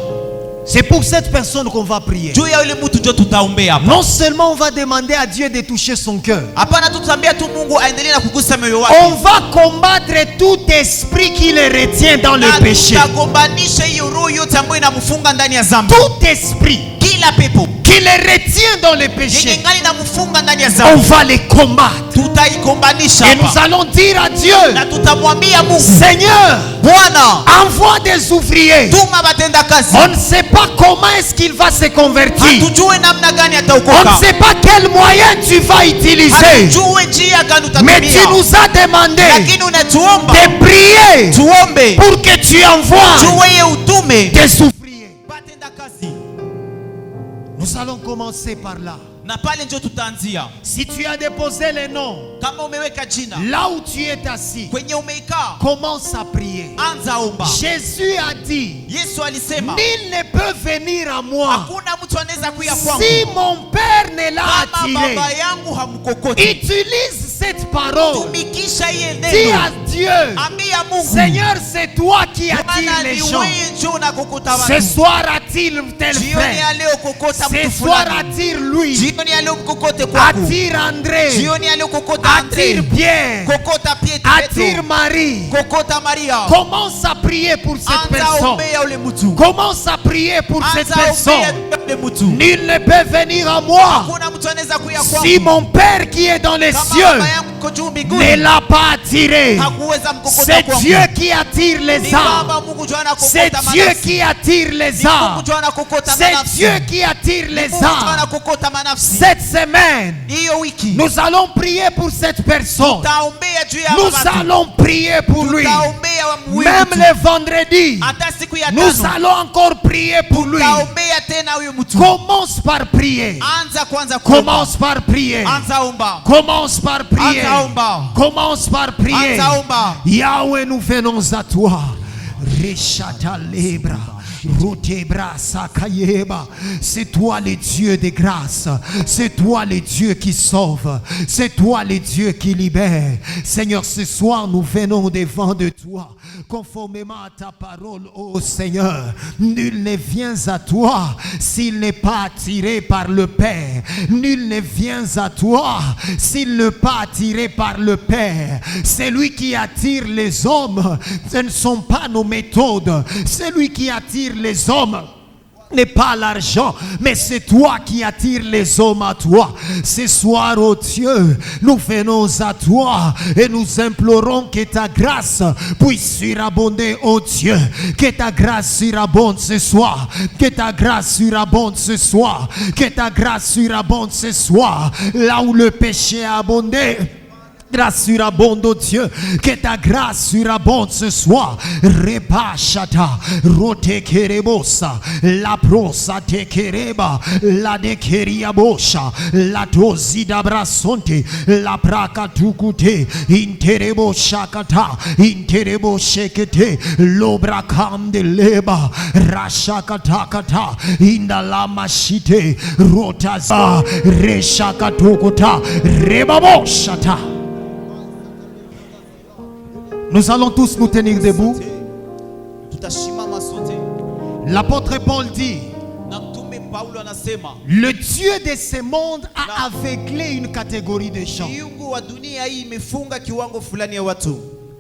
A: C'est pour cette personne qu'on va prier.
C: Juu ya yule mtu ndio tutaombea hapa.
A: Non seulement on va demander à Dieu de toucher son cœur,
C: Hapana, tutambia tu Mungu aendelee na kugusa mioyo wake.
A: on va combattre tout esprit qui les retient dans le
C: Na
A: péché.
C: tutagombanisha hiyo roho yote ambayo inamfunga ndani ya dhambi.
A: Tout esprit
C: Kila pepo
A: qui les retient dans le
C: yenye
A: péché,
C: ngali inamfunga ndani ya
A: on
C: dhambi
A: va les combattre.
C: tutaikombanisha
A: Et nous
C: hapa.
A: allons dire à Dieu,
C: Na tutamwambia Mungu,
A: Seigneur,
C: Bwana,
A: envoie des ouvriers.
C: tuma batenda kazi.
A: On ne sait pas comment est-ce qu'il va se convertir.
C: Hatujue namna gani
A: On
C: ataokoka.
A: ne sait pas quel moyen tu vas utiliser.
C: Hatujue njia gani
A: Mais tu
C: utatumia.
A: nous as demandé
C: Lakini unatuomba
A: de prier
C: tuombe
A: pour que tu envoies
C: tuweye utume
A: des ouvriers.
C: batenda kazi.
A: Nous allons commencer par là.
C: Na pale ndio tutaanzia.
A: Si tu as déposé les noms
C: Kama umeweka jina
A: là où tu es assis,
C: kwenye umeikaa,
A: commence à prier.
C: anza omba.
A: Jésus a dit,
C: Yesu alisema
A: nul ne peut venir à moi
C: hakuna mtu anaweza kuja kwangu
A: si mon Père ne l'a
C: kama
A: attiré.
C: baba yangu hamkokoti.
A: Utilise cette parole.
C: Tumikisha hiye
A: Dis à
C: neno.
A: Dieu,
C: Ambia Mungu,
A: Seigneur, c'est toi qui attires
C: Bwana
A: les
C: ni
A: gens.
C: wewe njoo unakokota
A: Ce
C: watu.
A: soir attire tel
C: Jioni ya
A: frère.
C: leo kokota
A: Ce
C: mtu
A: soir
C: fulani.
A: attire lui.
C: Jioni ya leo mkokote kwako.
A: Attire André.
C: Jioni ya leo kokota
A: Attire
C: Andre.
A: Pierre.
C: Kokota Pietro.
A: Attire Marie.
C: Kokota Maria.
A: Commence à prier pour cette
C: Anza
A: personne.
C: ombea ule mtu.
A: Commence à prier pour cette
C: Anza
A: personne.
C: ombea ule mtu.
A: Nul ne peut venir à moi
C: Hakuna mtu anaweza kuja kwangu.
A: si mon Père qui est dans les
C: Kama
A: cieux
C: baba yangu yuko juu
A: ne
C: mbinguni.
A: l'a pas attiré.
C: Hakuweza mkokota
A: C'est
C: kwangu.
A: Dieu qui attire les
C: Ni
A: âmes.
C: baba Mungu njoo
A: C'est
C: anakokota
A: Dieu
C: manafsi.
A: qui attire les
C: Ni Mungu
A: âmes.
C: njoo anakokota
A: C'est
C: manafsi.
A: Dieu qui attire les
C: Mungu njoo
A: âmes.
C: anakokota manafsi.
A: Cette semaine,
C: Hiyo wiki
A: nous allons prier pour cette personne.
C: tutaombea juu ya
A: Nous
C: watu.
A: allons prier pour lui.
C: Tutaombea wa huyu
A: Même
C: mtu.
A: le vendredi,
C: Hata siku ya
A: nous
C: tano
A: allons encore prier pour lui.
C: tutaombea tena huyu mtu.
A: Commence par prier.
C: Anza kwanza kuomba.
A: Commence par prier.
C: Anza omba.
A: Commence par prier.
C: Anza omba.
A: Commence par prier.
C: Anza omba.
A: Yahweh, nous venons à toi. Reshata lebra. Rotebra sakayeba. C'est toi le Dieu de grâce. C'est toi le Dieu qui sauve. C'est toi le Dieu qui libère. Seigneur, ce soir nous venons devant de toi. Conformément à ta parole, ô Seigneur, nul ne vient à toi s'il n'est pas attiré par le Père. Nul ne vient à toi s'il n'est pas attiré par le Père. C'est lui qui attire les hommes. Ce ne sont pas nos méthodes. C'est lui qui attire les hommes. N'est pas l'argent, mais c'est toi qui attires les hommes à toi. Ce soir, ô Dieu, nous venons à toi et nous implorons que ta grâce puisse surabonder, ô Dieu. Que ta grâce surabonde ce soir. Que ta grâce surabonde ce soir. Que ta grâce surabonde ce soir. Là où le péché a abondé, grâce surabonde, oh Dieu, que ta grâce surabonde ce soir. Repachata, rote kerebosa, la prosa te kereba, la de keriabosha, la tozida brasonte, la praka tukute, interebo shakata, interebo shekete, lobra kam de leba, rashakata kata, indalama shite, rotaza, reshakatukuta, rebaboshata. Nous allons tous nous tenir debout.
C: Tutashimama sote.
A: L'apôtre Paul dit,
C: Na mtume Paulo anasema,
A: le Dieu de ce monde a aveuglé une catégorie de gens.
C: miungu wa dunia hii imefunga kiwango fulani ya watu.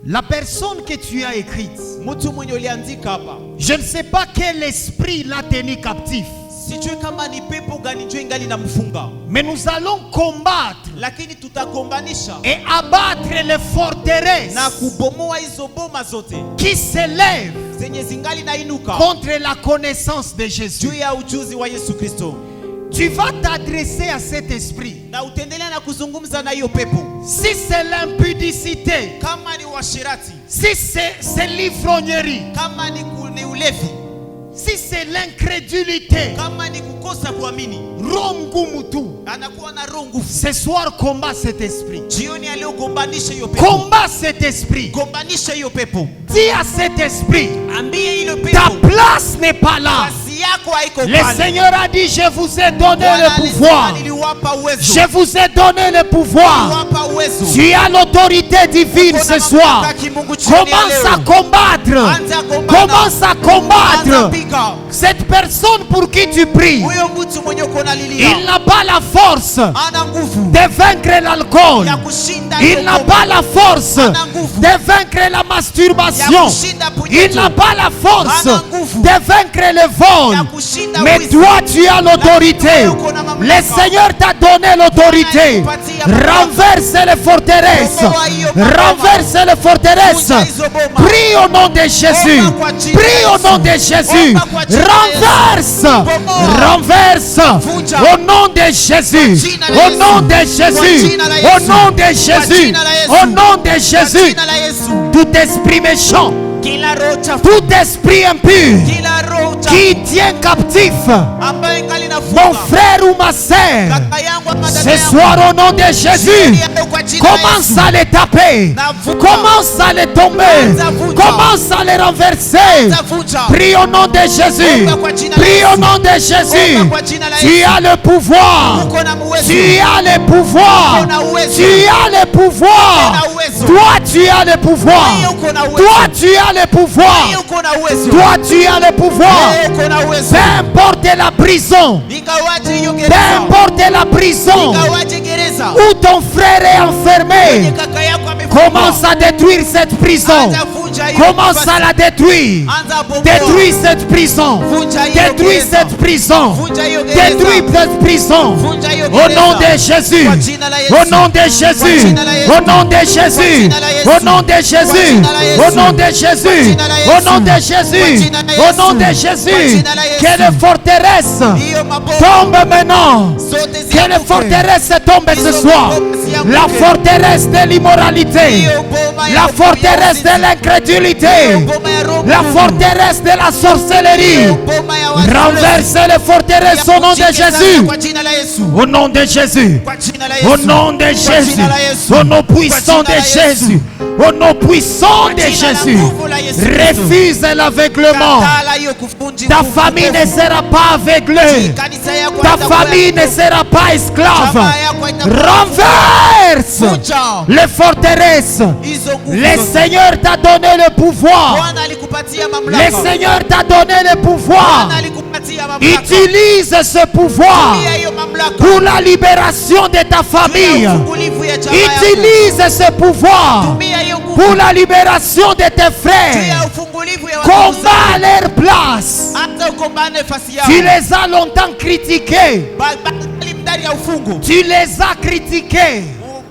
A: La personne que tu as écrite,
C: Mtu mwenye uliandika hapa,
A: je ne sais pas quel esprit l'a tenu captif,
C: sijui kama ni pepo gani njoo ingali na mfunga,
A: mais nous allons combattre
C: lakini tutakombanisha
A: et abattre les forteresses
C: na kubomoa hizo boma zote
A: qui s'élèvent
C: zenye zingali nainuka
A: contre la connaissance de Jésus.
C: juu ya ujuzi wa Yesu Kristo,
A: Tu vas t'adresser à cet esprit.
C: na utaendelea na kuzungumza na hiyo pepo.
A: Si c'est l'impudicité,
C: Kama ni uasherati,
A: si c'est l'ivrognerie,
C: kama ni ulevi,
A: si c'est l'incrédulité,
C: kama ni kukosa kuamini,
A: Rongumutu.
C: anakuwa na roho nguvu.
A: Ce soir, combat cet esprit.
C: Jioni aliyogombanisha hiyo pepo,
A: Combat cet esprit.
C: gombanisha hiyo pepo.
A: Dis à cet esprit,
C: Ambie hilo
A: ta
C: pepo,
A: place n'est pas là.
C: kazi yako haiko
A: Le
C: pale.
A: Seigneur a dit, je vous ai donné
C: Bwana
A: le pouvoir.
C: alisema niliwapa uwezo.
A: Je vous ai donné le pouvoir.
C: Niliwapa uwezo.
A: Tu as l'autorité divine
C: Uko na
A: ce soir.
C: mamlaka kimungu jioni ya
A: Commence
C: leo.
A: à combattre.
C: Anza gombana.
A: Commence à
C: Anza
A: combattre.
C: piga.
A: Cette personne pour qui tu pries,
C: Huyo mtu mwenye uko na lilia,
A: il n'a pas la force
C: ana nguvu
A: de vaincre l'alcool.
C: ya kushinda
A: Il
C: hiyo
A: n'a
C: ngoma.
A: pas la force
C: Ana nguvu
A: de vaincre la
C: ya
A: masturbation.
C: kushinda
A: Il
C: punyeto.
A: n'a pas la force
C: Ana nguvu
A: de vaincre le vol.
C: ya kushinda
A: Mais
C: wizi.
A: toi, tu as l'autorité. Le Seigneur t'a donné l'autorité. Renverse les forteresses. Renverse les forteresses. Prie au nom de Jésus. Prie au nom de Jésus. Renverse. Renverse. Au nom de Jésus. Au nom de Jésus. Au nom de Jésus. Au nom de Jésus.
C: Jina la Yesu.
A: Tout esprit méchant,
C: Kila roho chafu,
A: tout esprit impur
C: kila roho chafu
A: qui tient captif
C: ambayo ingali
A: mon
C: inafunga
A: frère ou ma sœur,
C: kaka yangu ama dada
A: ce
C: yangu,
A: soir au nom de Jésus,
C: kwa jina la
A: commence
C: Yesu.
A: à les taper, commence à les tomber, commence à les renverser.
C: Zavunja.
A: Prie au nom de Jésus, prie au nom de Jésus. Tu as le pouvoir,
C: Uko na uwezo.
A: tu as le pouvoir, tu as le pouvoir. Toi tu as le pouvoir,
C: Uko na uwezo.
A: toi tu as le pouvoir,
C: Uko na uwezo.
A: toi tu as le pouvoir.
C: Uko na uwezo.
A: Peu importe la prison,
C: Ingawaje hiyo
A: peu
C: gereza,
A: importe la prison
C: ingawaje gereza,
A: où ton frère est enfermé,
C: kaka yako amefungwa,
A: commence à détruire cette prison.
C: anza vunja hiyo
A: Commence
C: nafasi.
A: à la détruire.
C: Anza bomoa.
A: Détruis cette prison.
C: Vunja hiyo
A: Détruis
C: gereza.
A: cette prison.
C: Vunja hiyo gereza.
A: Détruis cette prison.
C: Vunja hiyo
A: Au
C: gereza.
A: nom de Jésus.
C: Kwa jina la Yesu.
A: Au nom de Jésus.
C: jina la Yesu.
A: Au nom de Jésus.
C: jina la Yesu.
A: Au nom de Jésus.
C: jina la Yesu.
A: Au nom de Jésus.
C: jina la Yesu.
A: Au nom de Jésus.
C: jina la
A: Au nom de
C: Yesu.
A: Jésus.
C: jina la Yesu.
A: Que les forteresses
C: Hiyo mabomu
A: tombent maintenant.
C: zote
A: Que les
C: zianguke.
A: forteresses tombent ce soir. La forteresse de l'immoralité.
C: Hiyo boma ya
A: La
C: roho
A: forteresse
C: ya
A: de l'incrédulité.
C: Hiyo boma ya roho
A: La
C: ya
A: forteresse de la sorcellerie.
C: Hiyo boma ya wazi-
A: Renverse les forteresses au nom de Jésus.
C: Kwa jina la Yesu.
A: Au nom de Jésus.
C: Kwa jina la
A: Au
C: Yesu.
A: nom de
C: Kwa
A: Jésus.
C: jina la Yesu.
A: Au nom puissant
C: Kwa
A: de
C: jina la Yesu.
A: Jésus. Au nom puissant
C: Kwa
A: de
C: jina la
A: Jésus.
C: nguvu la Yesu Kristo.
A: Refuse l'aveuglement.
C: Katala hiyo kufunji
A: Ta
C: nguvu
A: famille ne
C: ndefu.
A: sera pas aveuglée.
C: Kanisa yako
A: Ta
C: haitakuwa
A: famille ne sera pas esclave.
C: Jamaa yako haitakuwa-
A: Renverse
C: Vunja
A: les forteresses.
C: hizo nguvu
A: Le
C: zote.
A: Seigneur t'a donné le pouvoir.
C: Bwana alikupatia
A: Le
C: mamlaka.
A: Seigneur t'a donné le pouvoir.
C: Bwana alikupatia mamlaka.
A: Utilise ce pouvoir
C: Tumia hiyo mamlaka.
A: pour la libération de ta famille.
C: Tumia ufungulivu ya jamaa yako.
A: Utilise ce pouvoir
C: Tumia hiyo nguvu.
A: pour la libération de tes
C: Tumia
A: frères.
C: ufungulivu ya watu
A: Combat leur place.
C: hata ugombane nafasi yao.
A: Tu les as longtemps critiqués.
C: Bangali ndani ya ufungu.
A: Tu les as critiqués.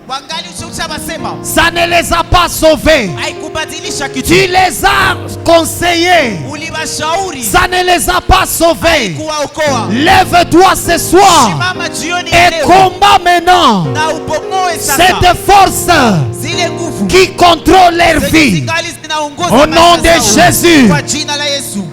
C: Bangali ushabasema.
A: Ça ne les a pas sauvés.
C: Haikubadilisha kitu.
A: Tu les as conseillés.
C: Uliwashauri.
A: Ça ne les a pas sauvés.
C: Kuwaokoa.
A: Lève-toi ce soir
C: Simama jioni ya
A: et
C: leo.
A: combat maintenant
C: Na ubomoe sasa.
A: cette force
C: Zile nguvu.
A: qui contrôle leur
C: Zenye
A: vie.
C: zingali zinaongoza
A: Au nom
C: maisha
A: de
C: zao.
A: Jésus.
C: Kwa jina la Yesu.